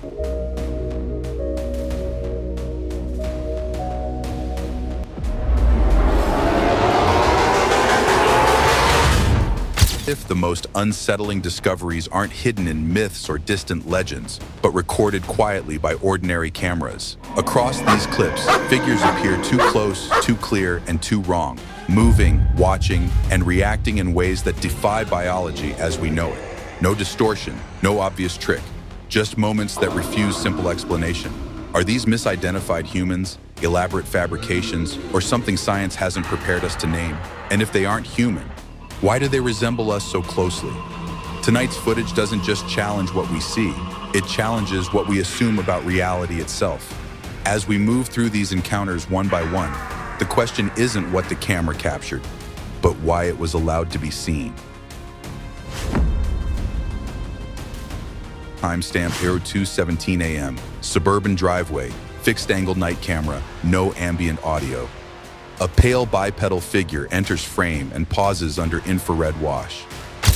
If the most unsettling discoveries aren't hidden in myths or distant legends, but recorded quietly by ordinary cameras. Across these clips, figures appear too close, too clear, and too wrong, moving, watching, and reacting in ways that defy biology as we know it. No distortion, no obvious trick, just moments that refuse simple explanation. Are these misidentified humans, elaborate fabrications, or something science hasn't prepared us to name? And if they aren't human, why do they resemble us so closely? Tonight's footage doesn't just challenge what we see, it challenges what we assume about reality itself. As we move through these encounters one by one, the question isn't what the camera captured, but why it was allowed to be seen. Timestamp 02:17 a.m. Suburban driveway, fixed angle night camera, no ambient audio. A pale bipedal figure enters frame and pauses under infrared wash.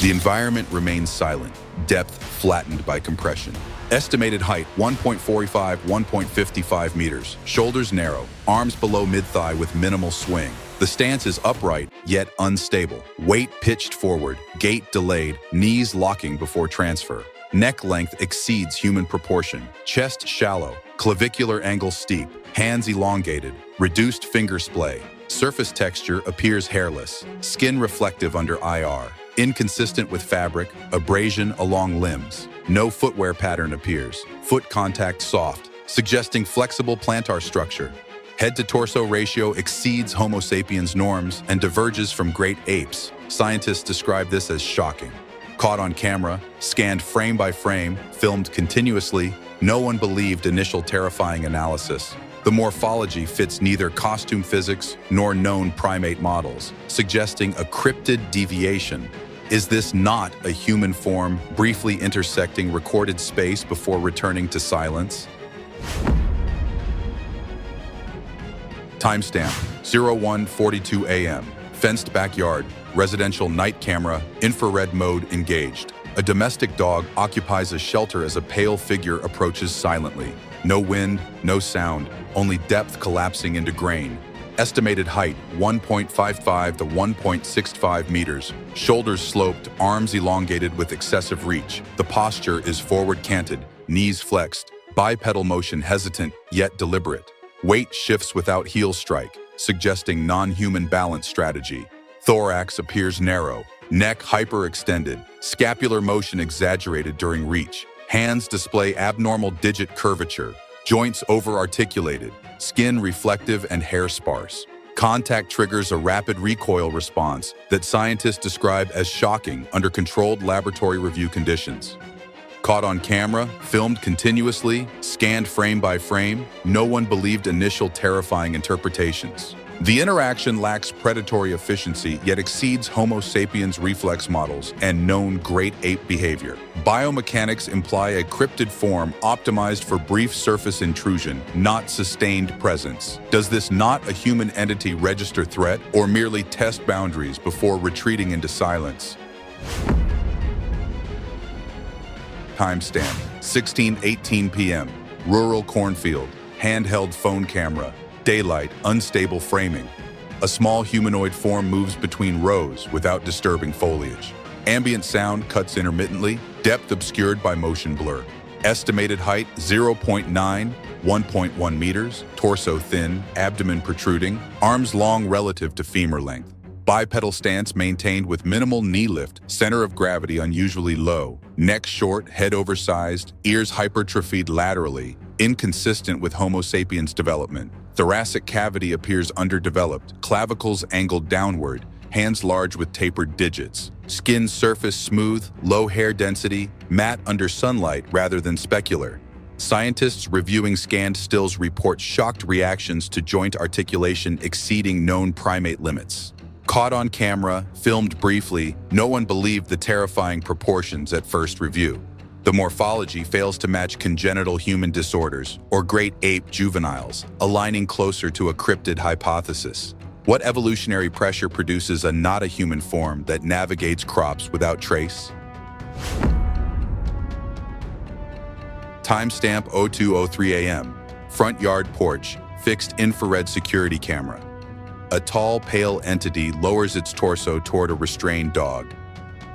The environment remains silent, depth flattened by compression. Estimated height 1.45, 1.55 meters. Shoulders narrow, arms below mid-thigh with minimal swing. The stance is upright, yet unstable. Weight pitched forward, gait delayed, knees locking before transfer. Neck length exceeds human proportion. Chest shallow, clavicular angle steep, hands elongated, reduced finger splay. Surface texture appears hairless, skin reflective under IR. Inconsistent with fabric, abrasion along limbs. No footwear pattern appears. Foot contact soft, suggesting flexible plantar structure. Head-to-torso ratio exceeds Homo sapiens norms and diverges from great apes. Scientists describe this as shocking. Caught on camera, scanned frame by frame, filmed continuously, no one believed initial terrifying analysis. The morphology fits neither costume physics nor known primate models, suggesting a cryptid deviation. Is this not a human form briefly intersecting recorded space before returning to silence? Timestamp 01:42 a.m. Fenced backyard, residential night camera, infrared mode engaged. A domestic dog occupies a shelter as a pale figure approaches silently. No wind, no sound, only depth collapsing into grain. Estimated height 1.55 to 1.65 meters. Shoulders sloped, arms elongated with excessive reach. The posture is forward canted, knees flexed. Bipedal motion hesitant yet deliberate. Weight shifts without heel strike, suggesting non-human balance strategy. Thorax appears narrow, neck hyperextended, scapular motion exaggerated during reach. Hands display abnormal digit curvature, joints over-articulated, skin reflective and hair sparse. Contact triggers a rapid recoil response that scientists describe as shocking under controlled laboratory review conditions. Caught on camera, filmed continuously, scanned frame by frame, no one believed initial terrifying interpretations. The interaction lacks predatory efficiency yet exceeds Homo sapiens reflex models and known great ape behavior. Biomechanics imply a cryptid form optimized for brief surface intrusion, not sustained presence. Does this not a human entity register threat or merely test boundaries before retreating into silence? Timestamp 16:18 p.m. Rural cornfield, handheld phone camera. Daylight, unstable framing. A small humanoid form moves between rows without disturbing foliage. Ambient sound cuts intermittently, depth obscured by motion blur. Estimated height 0.9, 1.1 meters, torso thin, abdomen protruding, arms long relative to femur length. Bipedal stance maintained with minimal knee lift, center of gravity unusually low. Neck short, head oversized, ears hypertrophied laterally, inconsistent with Homo sapiens development. Thoracic cavity appears underdeveloped, clavicles angled downward, hands large with tapered digits. Skin surface smooth, low hair density, matte under sunlight rather than specular. Scientists reviewing scanned stills report shocked reactions to joint articulation exceeding known primate limits. Caught on camera, filmed briefly, no one believed the terrifying proportions at first review. The morphology fails to match congenital human disorders or great ape juveniles, aligning closer to a cryptid hypothesis. What evolutionary pressure produces a not-a-human form that navigates crops without trace? Timestamp 02:03 a.m. Front yard porch, fixed infrared security camera. A tall, pale entity lowers its torso toward a restrained dog.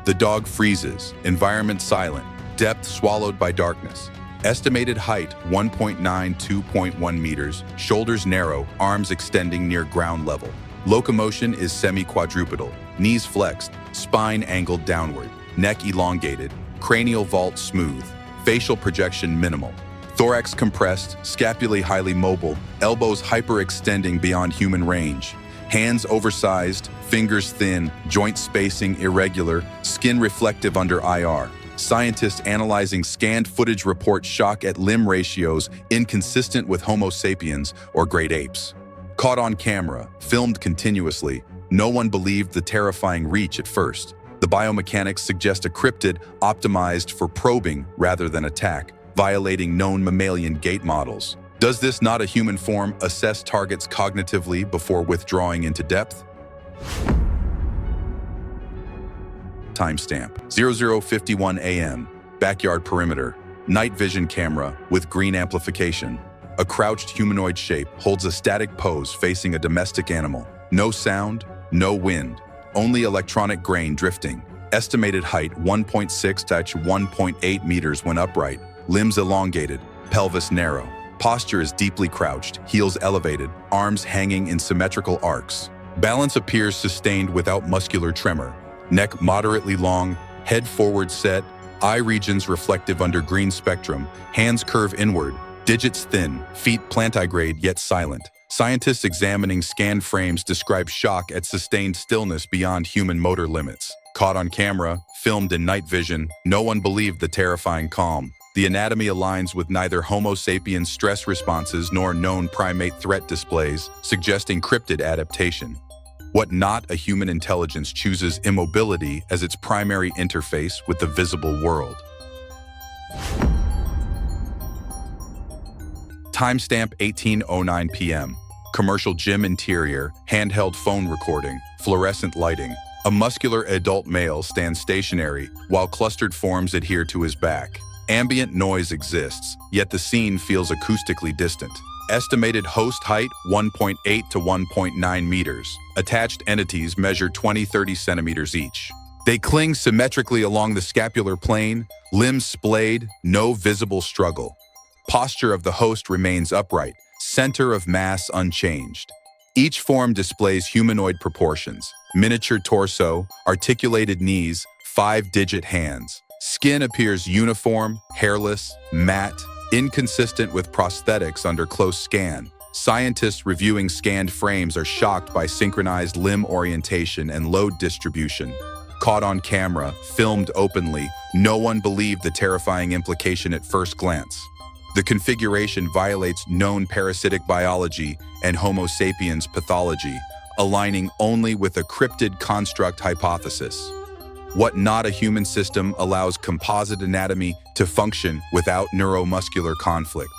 The dog freezes, environment silent, depth swallowed by darkness. Estimated height 1.9 2.1 meters, shoulders narrow, arms extending near ground level. Locomotion is semi-quadrupedal, knees flexed, spine angled downward, neck elongated, cranial vault smooth, facial projection minimal. Thorax compressed, scapulae highly mobile, elbows hyperextending beyond human range. Hands oversized, fingers thin, joint spacing irregular, skin reflective under IR. Scientists analyzing scanned footage report shock at limb ratios inconsistent with Homo sapiens or great apes. Caught on camera, filmed continuously, no one believed the terrifying reach at first. The biomechanics suggest a cryptid optimized for probing rather than attack, violating known mammalian gait models. Does this not a human form assess targets cognitively before withdrawing into depth? Timestamp 00:51 a.m. Backyard perimeter. Night vision camera with green amplification. A crouched humanoid shape holds a static pose facing a domestic animal. No sound, no wind, only electronic grain drifting. Estimated height 1.6-1.8 meters when upright. Limbs elongated, pelvis narrow. Posture is deeply crouched, heels elevated, arms hanging in symmetrical arcs. Balance appears sustained without muscular tremor. Neck moderately long, head forward set, eye regions reflective under green spectrum, hands curve inward, digits thin, feet plantigrade yet silent. Scientists examining scanned frames describe shock at sustained stillness beyond human motor limits. Caught on camera, filmed in night vision, no one believed the terrifying calm. The anatomy aligns with neither Homo sapiens stress responses nor known primate threat displays, suggesting cryptid adaptation. What not a human intelligence chooses immobility as its primary interface with the visible world? Timestamp 18:09 p.m. Commercial gym interior, handheld phone recording, fluorescent lighting. A muscular adult male stands stationary while clustered forms adhere to his back. Ambient noise exists, yet the scene feels acoustically distant. Estimated host height 1.8 to 1.9 meters. Attached entities measure 20-30 centimeters each. They cling symmetrically along the scapular plane, limbs splayed, no visible struggle. Posture of the host remains upright, center of mass unchanged. Each form displays humanoid proportions: miniature torso, articulated knees, 5-digit hands. Skin appears uniform, hairless, matte, inconsistent with prosthetics under close scan. Scientists reviewing scanned frames are shocked by synchronized limb orientation and load distribution. Caught on camera, filmed openly, no one believed the terrifying implication at first glance. The configuration violates known parasitic biology and Homo sapiens pathology, aligning only with a cryptid construct hypothesis. What not a human system allows composite anatomy to function without neuromuscular conflict?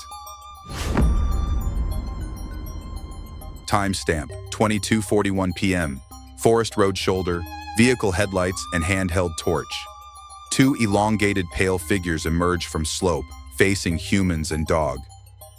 Timestamp 22:41 p.m. Forest road shoulder, vehicle headlights and handheld torch. Two elongated pale figures emerge from slope, facing humans and dog.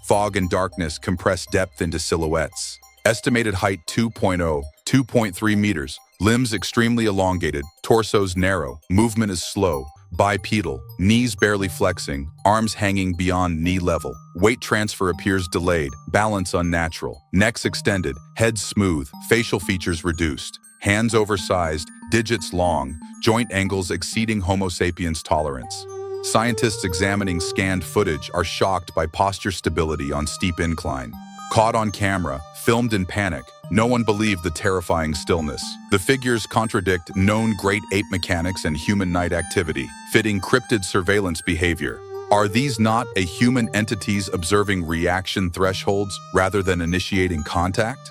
Fog and darkness compress depth into silhouettes. Estimated height 2.3 meters. Limbs extremely elongated, torsos narrow, movement is slow, bipedal, knees barely flexing, arms hanging beyond knee level. Weight transfer appears delayed, balance unnatural. Necks extended, head smooth, facial features reduced. Hands oversized, digits long, joint angles exceeding Homo sapiens tolerance. Scientists examining scanned footage are shocked by posture stability on steep incline. Caught on camera, filmed in panic, no one believed the terrifying stillness. The figures contradict known great ape mechanics and human night activity, fitting cryptid surveillance behavior. Are these not a human entities observing reaction thresholds rather than initiating contact?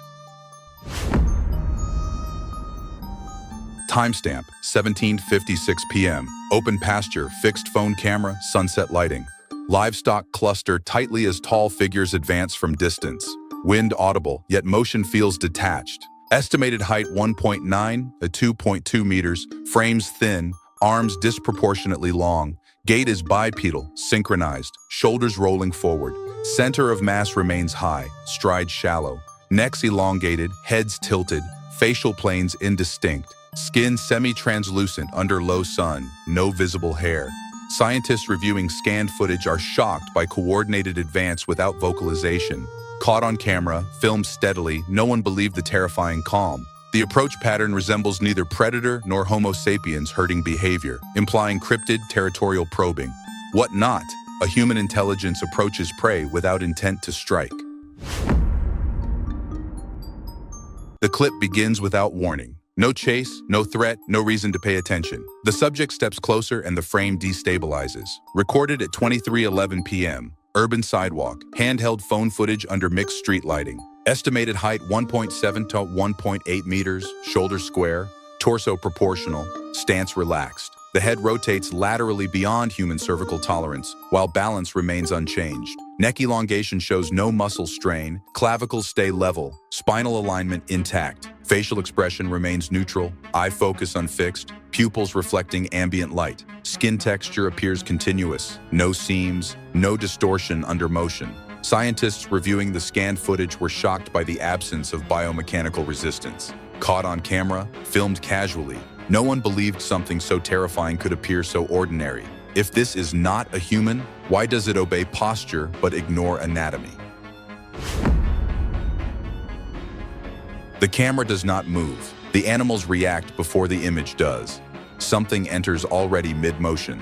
Timestamp 17:56 p.m. Open pasture, fixed phone camera, sunset lighting. Livestock cluster tightly as tall figures advance from distance. Wind audible, yet motion feels detached. Estimated height 1.9 to 2.2 meters, frames thin, arms disproportionately long, Gait is bipedal, synchronized, shoulders rolling forward. Center of mass remains high, stride shallow. Necks elongated, heads tilted, facial planes indistinct. Skin semi-translucent under low sun, no visible hair. Scientists reviewing scanned footage are shocked by coordinated advance without vocalization. Caught on camera, filmed steadily, no one believed the terrifying calm. The approach pattern resembles neither predator nor Homo sapiens herding behavior, implying cryptid territorial probing. What not? A human intelligence approaches prey without intent to strike. The clip begins without warning. No chase, no threat, no reason to pay attention. The subject steps closer and the frame destabilizes. Recorded at 23:11 p.m. Urban sidewalk. Handheld phone footage under mixed street lighting. Estimated height 1.7 to 1.8 meters. Shoulder square. Torso proportional. Stance relaxed. The head rotates laterally beyond human cervical tolerance, while balance remains unchanged. Neck elongation shows no muscle strain. Clavicles stay level. Spinal alignment intact. Facial expression remains neutral. Eye focus unfixed. Pupils reflecting ambient light. Skin texture appears continuous. No seams. No distortion under motion. Scientists reviewing the scanned footage were shocked by the absence of biomechanical resistance. Caught on camera, filmed casually. No one believed something so terrifying could appear so ordinary. If this is not a human, why does it obey posture but ignore anatomy? The camera does not move. The animals react before the image does. Something enters already mid-motion.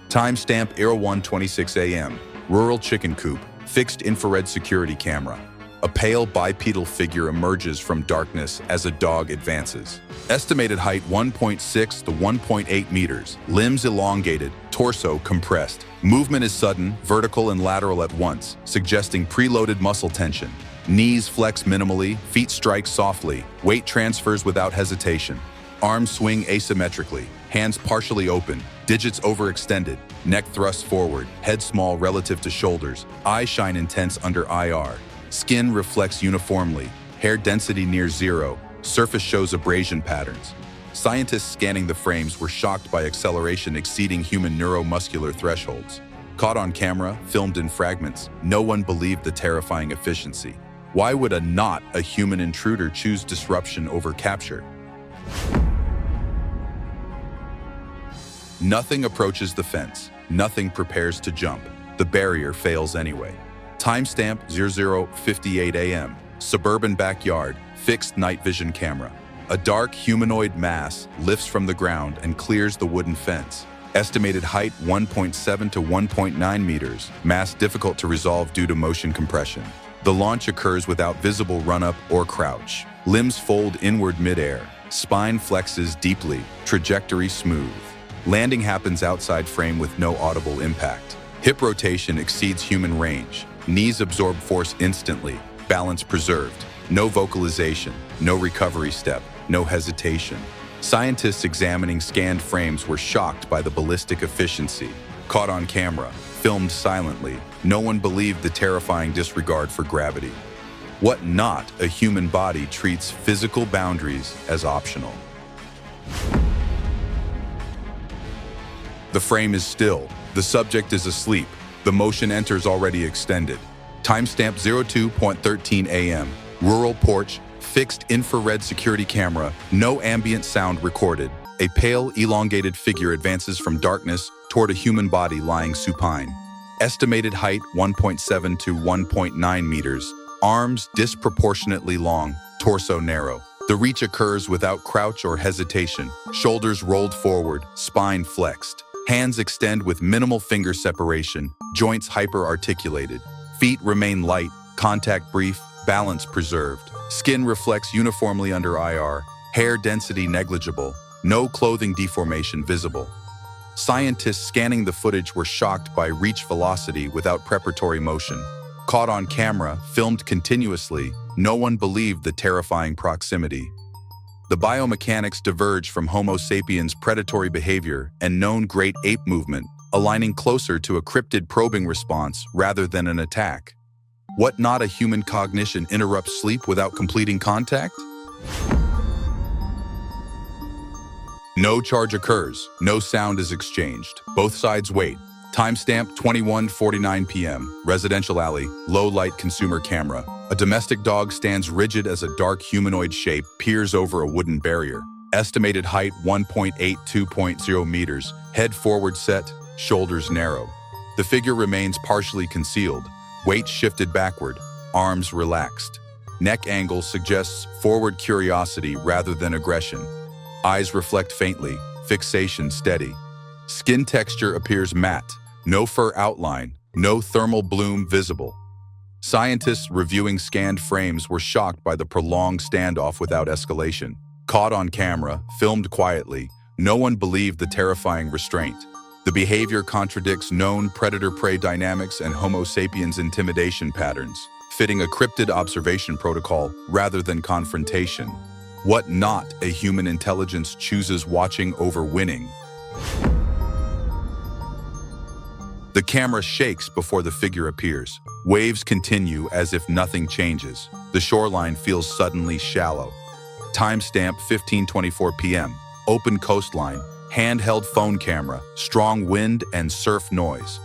Timestamp 01:26 a.m. Rural chicken coop. Fixed infrared security camera. A pale bipedal figure emerges from darkness as a dog advances. Estimated height 1.6 to 1.8 meters. Limbs elongated, torso compressed. Movement is sudden, vertical and lateral at once, suggesting preloaded muscle tension. Knees flex minimally, feet strike softly. Weight transfers without hesitation. Arms swing asymmetrically, hands partially open, digits overextended. Neck thrusts forward, head small relative to shoulders. Eyes shine intense under IR. Skin reflects uniformly, hair density near zero, surface shows abrasion patterns. Scientists scanning the frames were shocked by acceleration exceeding human neuromuscular thresholds. Caught on camera, filmed in fragments, no one believed the terrifying efficiency. Why would not a human intruder choose disruption over capture? Nothing approaches the fence. Nothing prepares to jump. The barrier fails anyway. Timestamp 00:58 a.m. Suburban backyard, fixed night vision camera. A dark humanoid mass lifts from the ground and clears the wooden fence. Estimated height 1.7 to 1.9 meters. Mass difficult to resolve due to motion compression. The launch occurs without visible run-up or crouch. Limbs fold inward midair. Spine flexes deeply. Trajectory smooth. Landing happens outside frame with no audible impact. Hip rotation exceeds human range. Knees absorb force instantly. Balance preserved. No vocalization. No recovery step. No hesitation. Scientists examining scanned frames were shocked by the ballistic efficiency. Caught on camera, filmed silently, no one believed the terrifying disregard for gravity. What not a human body treats physical boundaries as optional? The frame is still. The subject is asleep. The motion enters already extended. Timestamp 02:13 a.m. Rural Porch. Fixed infrared security camera. No ambient sound recorded. A pale, elongated figure advances from darkness toward a human body lying supine. Estimated height 1.7 to 1.9 meters. Arms disproportionately long. Torso narrow. The reach occurs without crouch or hesitation. Shoulders rolled forward. Spine flexed. Hands extend with minimal finger separation, joints hyper-articulated. Feet remain light, contact brief, balance preserved. Skin reflects uniformly under IR, hair density negligible, no clothing deformation visible. Scientists scanning the footage were shocked by reach velocity without preparatory motion. Caught on camera, filmed continuously, no one believed the terrifying proximity. The biomechanics diverge from Homo sapiens' predatory behavior and known great ape movement, aligning closer to a cryptid probing response rather than an attack. What not a human cognition interrupts sleep without completing contact? No charge occurs. No sound is exchanged. Both sides wait. Timestamp 21:49 p.m. Residential alley, low light consumer camera. A domestic dog stands rigid as a dark humanoid shape peers over a wooden barrier. Estimated height 1.82.0 meters. Head forward set, shoulders narrow. The figure remains partially concealed. Weight shifted backward, arms relaxed. Neck angle suggests forward curiosity rather than aggression. Eyes reflect faintly, fixation steady. Skin texture appears matte, no fur outline, no thermal bloom visible. Scientists reviewing scanned frames were shocked by the prolonged standoff without escalation. Caught on camera, filmed quietly, no one believed the terrifying restraint. The behavior contradicts known predator-prey dynamics and Homo sapiens intimidation patterns, fitting a cryptid observation protocol rather than confrontation. What not a human intelligence chooses watching over winning. The camera shakes before the figure appears. Waves continue as if nothing changes. The shoreline feels suddenly shallow. Timestamp 15:24 p.m. Open coastline, handheld phone camera, strong wind and surf noise.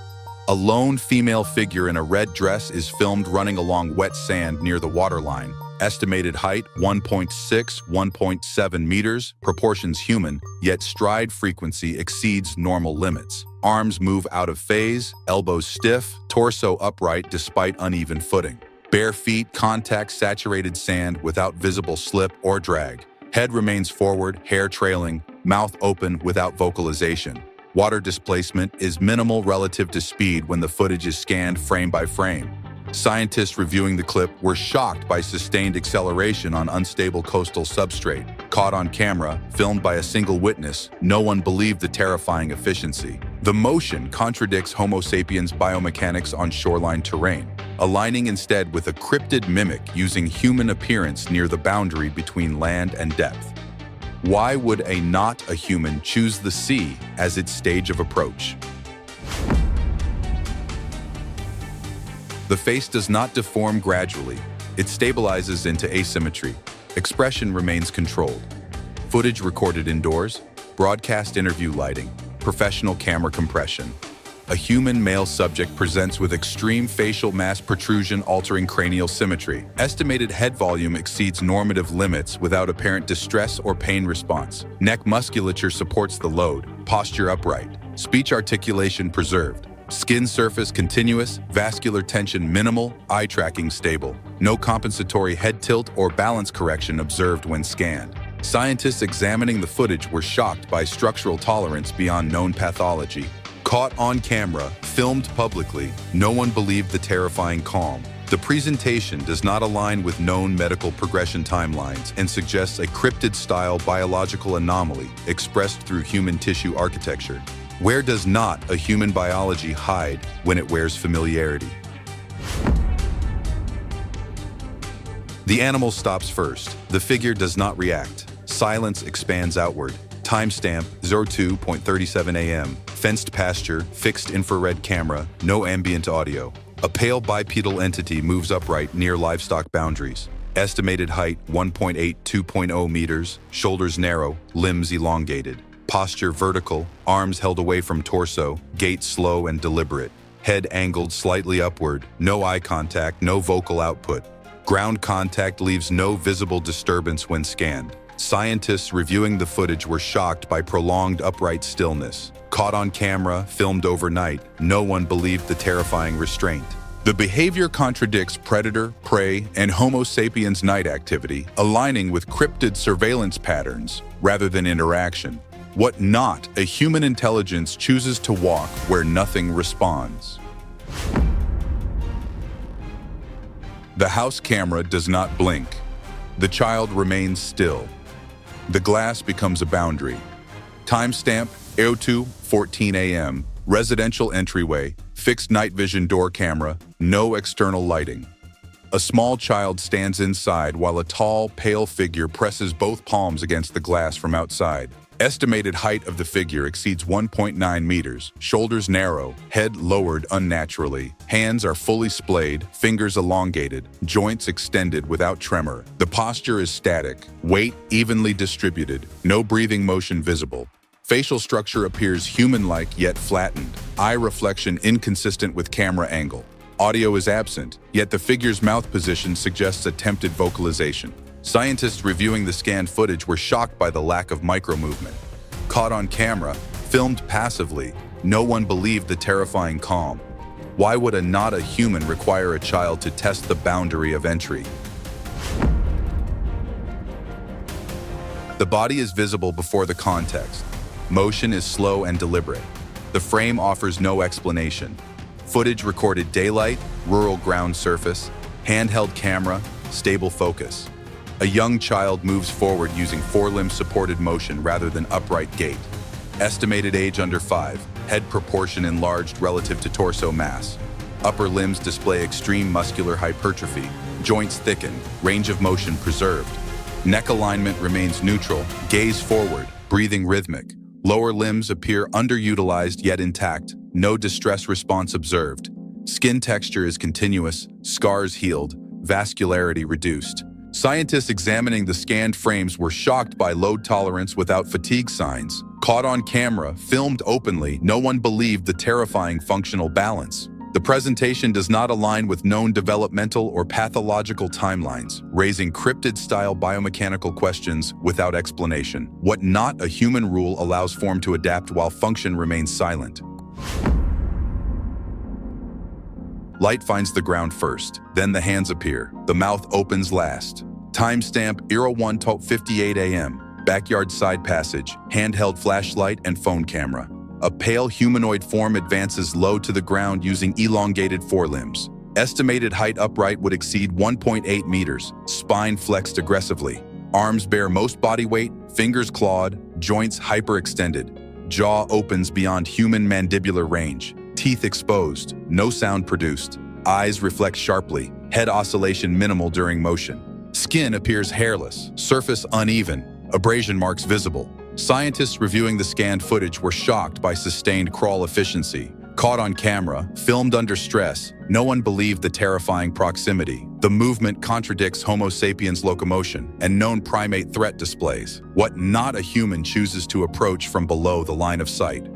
A lone female figure in a red dress is filmed running along wet sand near the waterline. Estimated height 1.6–1.7 meters, proportions human, yet stride frequency exceeds normal limits. Arms move out of phase, elbows stiff, torso upright despite uneven footing. Bare feet contact saturated sand without visible slip or drag. Head remains forward, hair trailing, mouth open without vocalization. Water displacement is minimal relative to speed when the footage is scanned frame by frame. Scientists reviewing the clip were shocked by sustained acceleration on unstable coastal substrate. Caught on camera, filmed by a single witness, no one believed the terrifying efficiency. The motion contradicts Homo sapiens biomechanics on shoreline terrain, aligning instead with a cryptid mimic using human appearance near the boundary between land and depth. Why would a not a human choose the sea as its stage of approach? The face does not deform gradually. It stabilizes into asymmetry. Expression remains controlled. Footage recorded indoors, broadcast interview lighting, professional camera compression. A human male subject presents with extreme facial mass protrusion altering cranial symmetry. Estimated head volume exceeds normative limits without apparent distress or pain response. Neck musculature supports the load. Posture upright. Speech articulation preserved. Skin surface continuous, vascular tension minimal, eye tracking stable. No compensatory head tilt or balance correction observed when scanned. Scientists examining the footage were shocked by structural tolerance beyond known pathology. Caught on camera, filmed publicly, no one believed the terrifying calm. The presentation does not align with known medical progression timelines and suggests a cryptid-style biological anomaly expressed through human tissue architecture. Where does not a human biology hide when it wears familiarity? The animal stops first. The figure does not react. Silence expands outward. Timestamp 02:37 a.m. Fenced pasture, fixed infrared camera, no ambient audio. A pale bipedal entity moves upright near livestock boundaries. Estimated height 1.82.0 meters, shoulders narrow, limbs elongated. Posture vertical, arms held away from torso, gait slow and deliberate. Head angled slightly upward, no eye contact, no vocal output. Ground contact leaves no visible disturbance when scanned. Scientists reviewing the footage were shocked by prolonged upright stillness. Caught on camera, filmed overnight, no one believed the terrifying restraint. The behavior contradicts predator, prey, and Homo sapiens night activity, aligning with cryptid surveillance patterns rather than interaction. What not a human intelligence chooses to walk where nothing responds. The house camera does not blink. The child remains still. The glass becomes a boundary. Timestamp 02:14 a.m. Residential entryway, fixed night vision door camera, no external lighting. A small child stands inside while a tall, pale figure presses both palms against the glass from outside. Estimated height of the figure exceeds 1.9 meters, shoulders narrow, head lowered unnaturally, hands are fully splayed, fingers elongated, joints extended without tremor. The posture is static, weight evenly distributed, no breathing motion visible. Facial structure appears human-like yet flattened, eye reflection inconsistent with camera angle. Audio is absent, yet the figure's mouth position suggests attempted vocalization. Scientists reviewing the scanned footage were shocked by the lack of micro-movement. Caught on camera, filmed passively, no one believed the terrifying calm. Why would not a human require a child to test the boundary of entry? The body is visible before the context. Motion is slow and deliberate. The frame offers no explanation. Footage recorded daylight, rural ground surface, handheld camera, stable focus. A young child moves forward using forelimb-supported motion rather than upright gait. Estimated age under 5, head proportion enlarged relative to torso mass. Upper limbs display extreme muscular hypertrophy, joints thicken, range of motion preserved. Neck alignment remains neutral, gaze forward, breathing rhythmic. Lower limbs appear underutilized yet intact, no distress response observed. Skin texture is continuous, scars healed, vascularity reduced. Scientists examining the scanned frames were shocked by load tolerance without fatigue signs. Caught on camera, filmed openly, no one believed the terrifying functional balance. The presentation does not align with known developmental or pathological timelines, raising cryptid-style biomechanical questions without explanation. What not a human rule allows form to adapt while function remains silent. Light finds the ground first, then the hands appear. The mouth opens last. Timestamp 01:58 a.m. Backyard side passage, handheld flashlight and phone camera. A pale humanoid form advances low to the ground using elongated forelimbs. Estimated height upright would exceed 1.8 meters, spine flexed aggressively. Arms bear most body weight, fingers clawed, joints hyperextended. Jaw opens beyond human mandibular range. Teeth exposed, no sound produced. Eyes reflect sharply, head oscillation minimal during motion. Skin appears hairless, surface uneven, abrasion marks visible. Scientists reviewing the scanned footage were shocked by sustained crawl efficiency. Caught on camera, filmed under stress, no one believed the terrifying proximity. The movement contradicts Homo sapiens locomotion and known primate threat displays. What not a human chooses to approach from below the line of sight.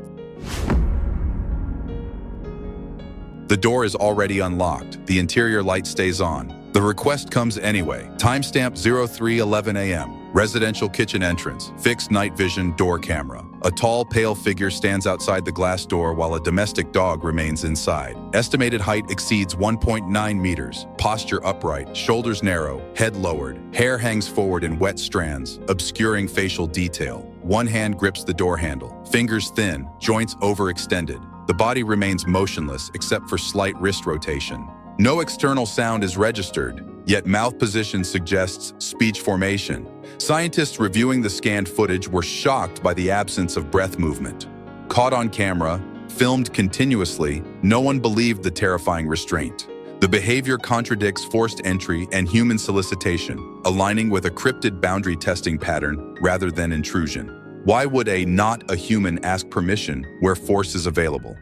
The door is already unlocked. The interior light stays on. The request comes anyway. Timestamp 03:11 a.m. Residential kitchen entrance. Fixed night vision door camera. A tall, pale figure stands outside the glass door while a domestic dog remains inside. Estimated height exceeds 1.9 meters. Posture upright, shoulders narrow, head lowered. Hair hangs forward in wet strands, obscuring facial detail. One hand grips the door handle. Fingers thin, joints overextended. The body remains motionless except for slight wrist rotation. No external sound is registered, yet mouth position suggests speech formation. Scientists reviewing the scanned footage were shocked by the absence of breath movement. Caught on camera, filmed continuously, no one believed the terrifying restraint. The behavior contradicts forced entry and human solicitation, aligning with a cryptid boundary testing pattern rather than intrusion. Why would not a human ask permission where force is available?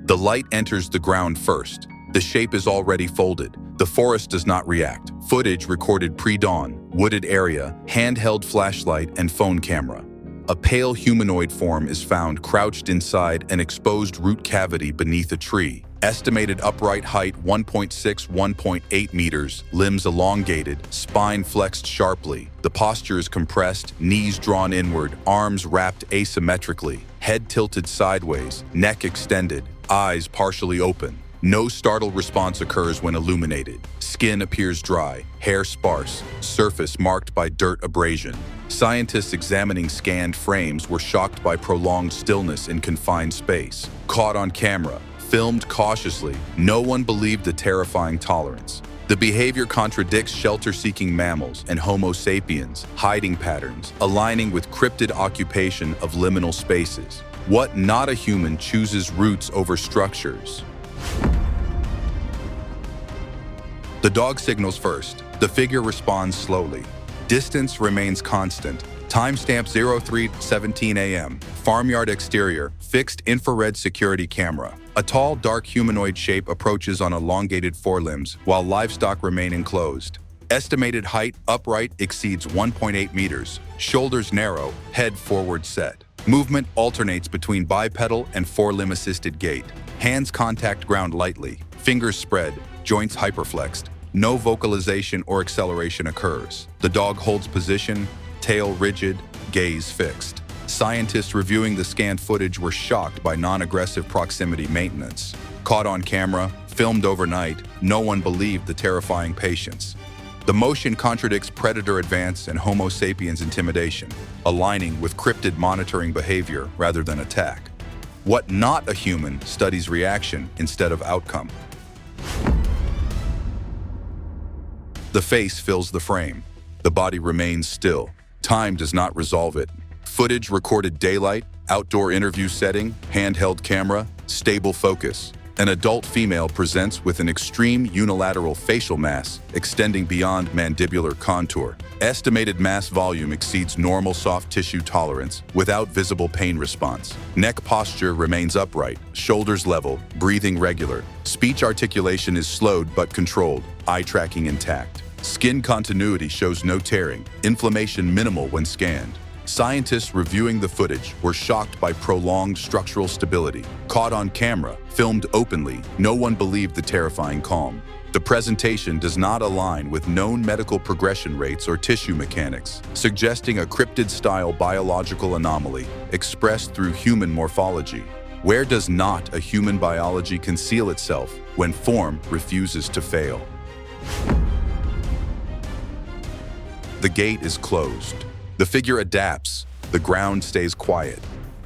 The light enters the ground first. The shape is already folded. The forest does not react. Footage recorded pre-dawn, wooded area, handheld flashlight, and phone camera. A pale humanoid form is found crouched inside an exposed root cavity beneath a tree. Estimated upright height 1.6–1.8 meters, limbs elongated, spine flexed sharply. The posture is compressed, knees drawn inward, arms wrapped asymmetrically, head tilted sideways, neck extended, eyes partially open. No startle response occurs when illuminated. Skin appears dry, hair sparse, surface marked by dirt abrasion. Scientists examining scanned frames were shocked by prolonged stillness in confined space. Caught on camera, filmed cautiously, no one believed the terrifying tolerance. The behavior contradicts shelter-seeking mammals and Homo sapiens, hiding patterns, aligning with cryptid occupation of liminal spaces. What not a human chooses roots over structures? The dog signals first. The figure responds slowly. Distance remains constant. Timestamp 03:17 a.m. Farmyard exterior, fixed infrared security camera. A tall, dark humanoid shape approaches on elongated forelimbs, while livestock remain enclosed. Estimated height, upright, exceeds 1.8 meters. Shoulders narrow, head forward set. Movement alternates between bipedal and forelimb-assisted gait. Hands contact ground lightly. Fingers spread, joints hyperflexed. No vocalization or acceleration occurs. The dog holds position, tail rigid, gaze fixed. Scientists reviewing the scanned footage were shocked by non-aggressive proximity maintenance. Caught on camera, filmed overnight, no one believed the terrifying patience. The motion contradicts predator advance and Homo sapiens intimidation, aligning with cryptid monitoring behavior rather than attack. What not a human studies reaction instead of outcome. The face fills the frame. The body remains still. Time does not resolve it. Footage recorded daylight, outdoor interview setting, handheld camera, stable focus. An adult female presents with an extreme unilateral facial mass extending beyond mandibular contour. Estimated mass volume exceeds normal soft tissue tolerance without visible pain response. Neck posture remains upright, shoulders level, breathing regular. Speech articulation is slowed but controlled, eye tracking intact. Skin continuity shows no tearing, inflammation minimal when scanned. Scientists reviewing the footage were shocked by prolonged structural stability. Caught on camera, filmed openly, no one believed the terrifying calm. The presentation does not align with known medical progression rates or tissue mechanics, suggesting a cryptid-style biological anomaly expressed through human morphology. Where does not a human biology conceal itself when form refuses to fail? The gate is closed. The figure adapts. The ground stays quiet.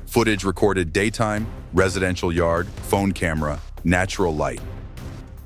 Footage recorded daytime, residential yard, phone camera, natural light.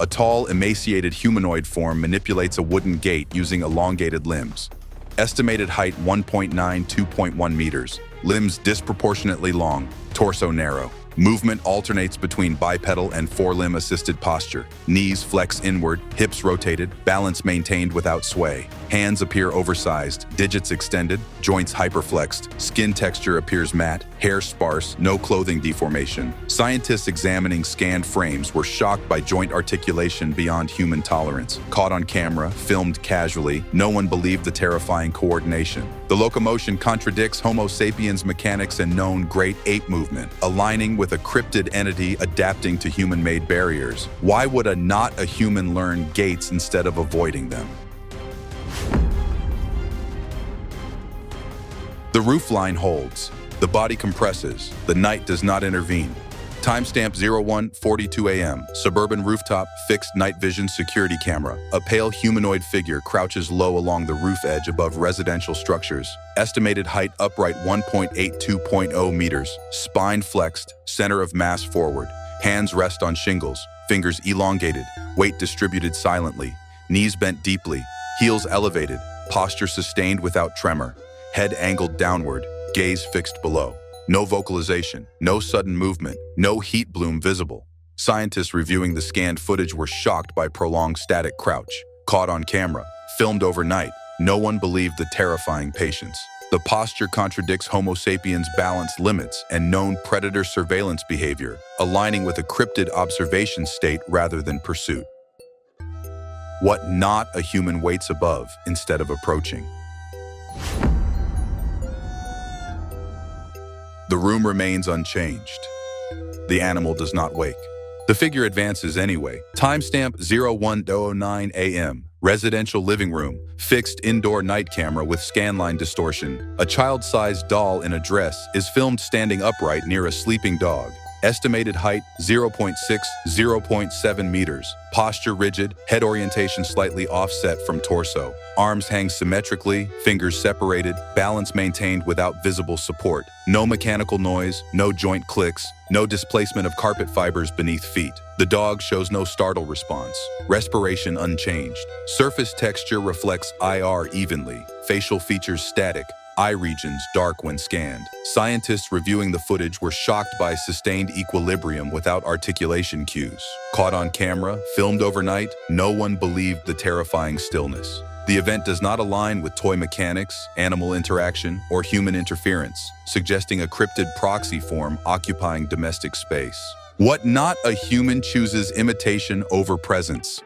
A tall, emaciated humanoid form manipulates a wooden gate using elongated limbs. Estimated height 1.9, 2.1 meters. Limbs disproportionately long, torso narrow. Movement alternates between bipedal and forelimb-assisted posture. Knees flex inward, hips rotated, balance maintained without sway. Hands appear oversized, digits extended, joints hyperflexed. Skin texture appears matte, hair sparse, no clothing deformation. Scientists examining scanned frames were shocked by joint articulation beyond human tolerance. Caught on camera, filmed casually, no one believed the terrifying coordination. The locomotion contradicts Homo sapiens mechanics and known great ape movement, aligning with a cryptid entity adapting to human-made barriers. Why would a not a human learn gaits instead of avoiding them? The roofline holds. The body compresses. The night does not intervene. Timestamp 01:42 a.m. Suburban rooftop, fixed night vision security camera. A pale humanoid figure crouches low along the roof edge above residential structures. Estimated height upright 1.82.0 meters. Spine flexed, center of mass forward. Hands rest on shingles, fingers elongated, weight distributed silently. Knees bent deeply, heels elevated, posture sustained without tremor. Head angled downward, gaze fixed below. No vocalization, no sudden movement, no heat bloom visible. Scientists reviewing the scanned footage were shocked by prolonged static crouch. Caught on camera, filmed overnight, no one believed the terrifying patience. The posture contradicts Homo sapiens' balance limits and known predator surveillance behavior, aligning with a cryptid observation state rather than pursuit. What not a human waits above instead of approaching. The room remains unchanged. The animal does not wake. The figure advances anyway. Timestamp 01:09 a.m. Residential living room, fixed indoor night camera with scanline distortion. A child-sized doll in a dress is filmed standing upright near a sleeping dog. Estimated height 0.6, 0.7 meters. Posture rigid, head orientation slightly offset from torso. Arms hang symmetrically, fingers separated, balance maintained without visible support. No mechanical noise, no joint clicks, no displacement of carpet fibers beneath feet. The dog shows no startle response. Respiration unchanged. Surface texture reflects IR evenly. Facial features static. Eye regions dark when scanned. Scientists reviewing the footage were shocked by sustained equilibrium without articulation cues. Caught on camera, filmed overnight, no one believed the terrifying stillness. The event does not align with toy mechanics, animal interaction, or human interference, suggesting a cryptid proxy form occupying domestic space. What not a human chooses imitation over presence.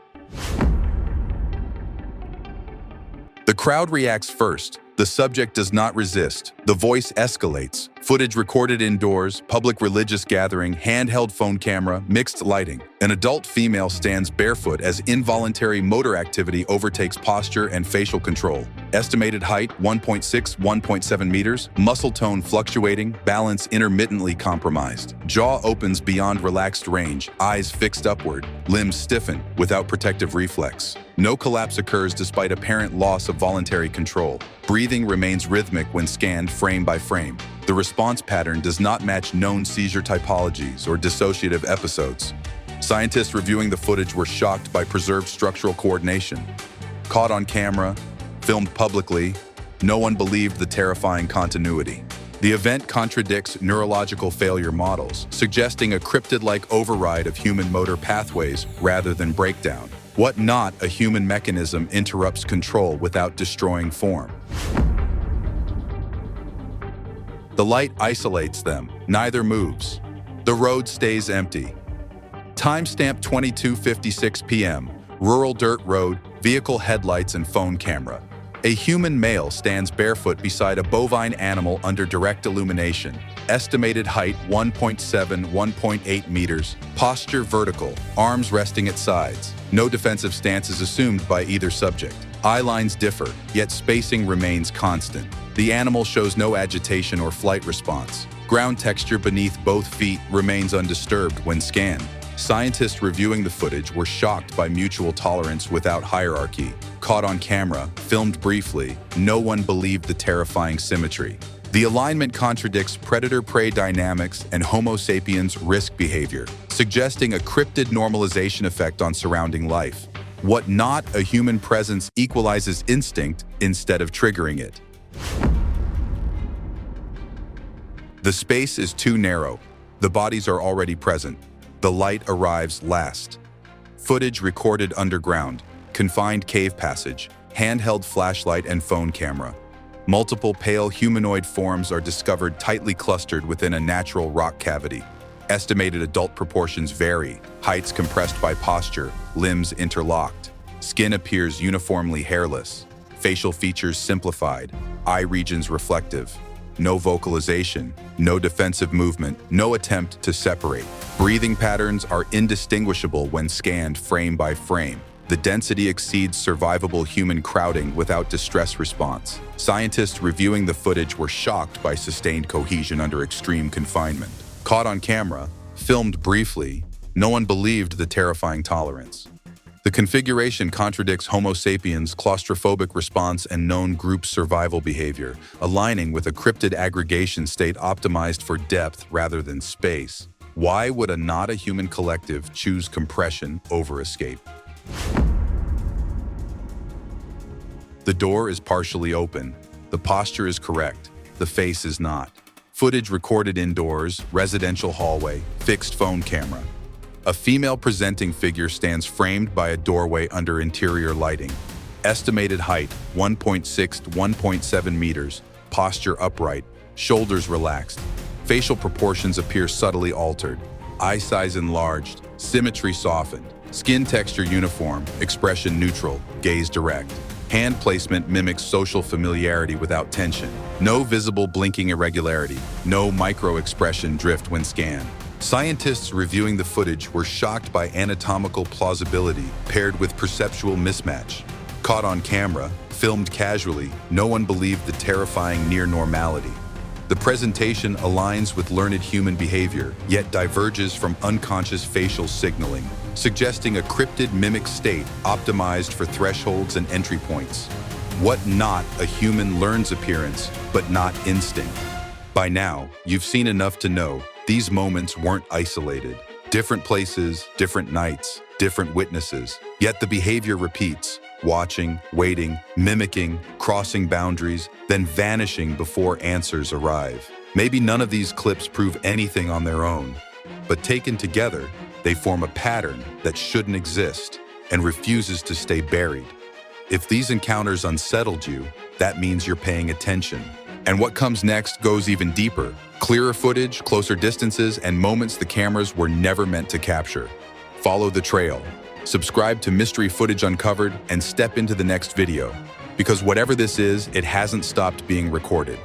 The crowd reacts first. The subject does not resist. The voice escalates. Footage recorded indoors, public religious gathering, handheld phone camera, mixed lighting. An adult female stands barefoot as involuntary motor activity overtakes posture and facial control. Estimated height 1.6–1.7 meters, muscle tone fluctuating, balance intermittently compromised. Jaw opens beyond relaxed range, eyes fixed upward, limbs stiffen without protective reflex. No collapse occurs despite apparent loss of voluntary control. Breathing remains rhythmic when scanned frame by frame. The response pattern does not match known seizure typologies or dissociative episodes. Scientists reviewing the footage were shocked by preserved structural coordination. Caught on camera, filmed publicly, no one believed the terrifying continuity. The event contradicts neurological failure models, suggesting a cryptid-like override of human motor pathways rather than breakdown. What not a human mechanism interrupts control without destroying form? The light isolates them, neither moves. The road stays empty. Timestamp 22:56 p.m. Rural dirt road, vehicle headlights and phone camera. A human male stands barefoot beside a bovine animal under direct illumination. Estimated height 1.7–1.8 meters. Posture vertical, arms resting at sides. No defensive stance is assumed by either subject. Eye lines differ, yet spacing remains constant. The animal shows no agitation or flight response. Ground texture beneath both feet remains undisturbed when scanned. Scientists reviewing the footage were shocked by mutual tolerance without hierarchy. Caught on camera, filmed briefly, no one believed the terrifying symmetry. The alignment contradicts predator-prey dynamics and Homo sapiens risk behavior, suggesting a cryptid normalization effect on surrounding life. What not a human presence equalizes instinct instead of triggering it. The space is too narrow. The bodies are already present. The light arrives last. Footage recorded underground, confined cave passage, handheld flashlight and phone camera. Multiple pale humanoid forms are discovered tightly clustered within a natural rock cavity. Estimated adult proportions vary, heights compressed by posture, limbs interlocked. Skin appears uniformly hairless, facial features simplified, eye regions reflective. No vocalization, no defensive movement, no attempt to separate. Breathing patterns are indistinguishable when scanned frame by frame. The density exceeds survivable human crowding without distress response. Scientists reviewing the footage were shocked by sustained cohesion under extreme confinement. Caught on camera, filmed briefly, no one believed the terrifying tolerance. The configuration contradicts Homo sapiens' claustrophobic response and known group survival behavior, aligning with a cryptid aggregation state optimized for depth rather than space. Why would a not a human collective choose compression over escape? The door is partially open. The posture is correct. The face is not. Footage recorded indoors, residential hallway, fixed phone camera. A female presenting figure stands framed by a doorway under interior lighting. Estimated height 1.6–1.7 meters. Posture upright, shoulders relaxed. Facial proportions appear subtly altered. Eye size enlarged, symmetry softened. Skin texture uniform, expression neutral, gaze direct. Hand placement mimics social familiarity without tension. No visible blinking irregularity. No micro-expression drift when scanned. Scientists reviewing the footage were shocked by anatomical plausibility paired with perceptual mismatch. Caught on camera, filmed casually, no one believed the terrifying near-normality. The presentation aligns with learned human behavior, yet diverges from unconscious facial signaling, suggesting a cryptid mimic state optimized for thresholds and entry points. What not a human learns appearance, but not instinct. By now, you've seen enough to know these moments weren't isolated. Different places, different nights, different witnesses. Yet the behavior repeats, watching, waiting, mimicking, crossing boundaries, then vanishing before answers arrive. Maybe none of these clips prove anything on their own, but taken together, they form a pattern that shouldn't exist and refuses to stay buried. If these encounters unsettled you, that means you're paying attention. And what comes next goes even deeper. Clearer footage, closer distances, and moments the cameras were never meant to capture. Follow the trail. Subscribe to Mystery Footage Uncovered and step into the next video. Because whatever this is, it hasn't stopped being recorded.